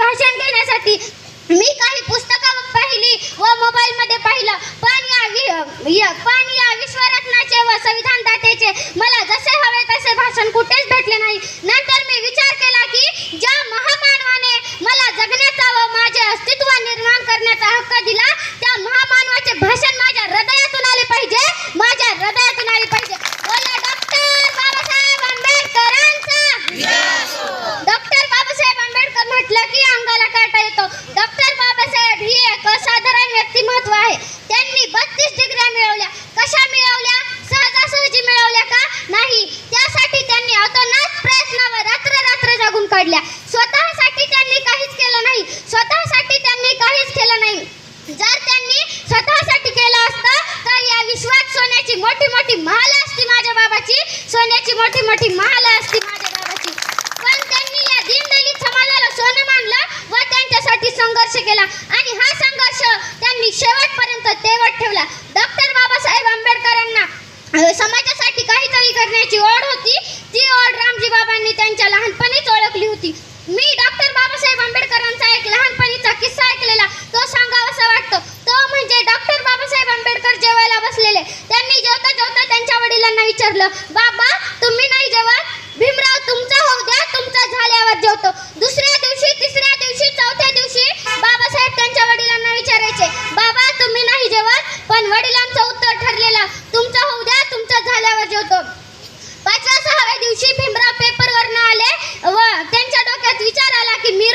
भाषण घेण्यासाठी मी काही पुस्तकं पाहिली व मोबाईलमध्ये पाहिलं, पण या विश्वरत्नाचे व संविधानदातेचे मला जसे हवे तसे भाषण कुठेच भेटले नाही. नंतर मी विचार केला की ज्या महामानवाने मला जगण्याचा व माझे अस्तित्व निर्माण करण्याचा हक्क दिला, त्या महामानवाचे भाषण माझ्या हृदयातून आले पाहिजे, माझ्या हृदयातून आले पाहिजे. बोला डॉक्टर बाबासाहेब आंबेडकरांचा. डॉक्टर बाबासाहेब आंबेडकर म्हटलं की अंगाला काटा येतो. डॉक्टर बाबासाहेब ही एक असाधारण व्यक्तिमत्व आहे. त्यांनी 32 डिग्र्या मिळवल्या. कशा मिळवल्या? सहजासहजी मिळवल्या का? नाही. त्यासाठी त्यांनी अतोनात प्रयत्न व रात्र जागून काढल्या. स्वतःसाठी त्यांनी काहीच केलं नाही. स्वतःसाठी त्यांनी काहीच केलं नाही. जर त्यांनी स्वतःसाठी केलं असतं तर या विश्वात सोन्याची मोठी मोठी महाल असती माझ्या बाबाची, सोन्याची मोठी मोठी महाल असती माझ्या बाबाची. पण त्यांनी या दीनदलित समाजाला सोनं मानलं व त्यांच्यासाठी संघर्ष केला आणि हा संघर्ष त्यांनी शेवटपर्यंत तेवत ठेवला. डॉक्टर बाबासाहेब आंबेडकरांना समाजासाठी काहीतरी करण्याची ओढ होती. ती ओढ रामजी बाबांनी त्यांच्या लहानपणीच ओळखली होती. मी डॉक्टर बाबासाहेब आंबेडकरांचा एक लहानपणीचा किस्सा ऐकलेला, तो सांगावासा वाटतो. तो म्हणजे डॉक्टर बाबासाहेब आंबेडकर जेवायला बसलेले. त्यांनी जेवता जेवता त्यांच्या वडिलांना विचारलं, बाबा तुम्ही नाही जेवत? भीमराव तुमचा होऊ द्या, तुमचा झाल्यावर जेवतो. दुसऱ्या दिवशी, तिसऱ्या दिवशी, चौथ्या दिवशी बाबासाहेब त्यांच्या वडिलांना विचारायचे, बाबा तुम्ही नाही जेवत? पण वडिलांचं उत्तर ठरलेलं, तुमचा होऊ द्या, तुमचा झाल्यावर जेवतो. 5व्या 6व्या दिवशी भीमराव पेपरवरनं आले व त्यांच्या डोक्यात विचार आला की मी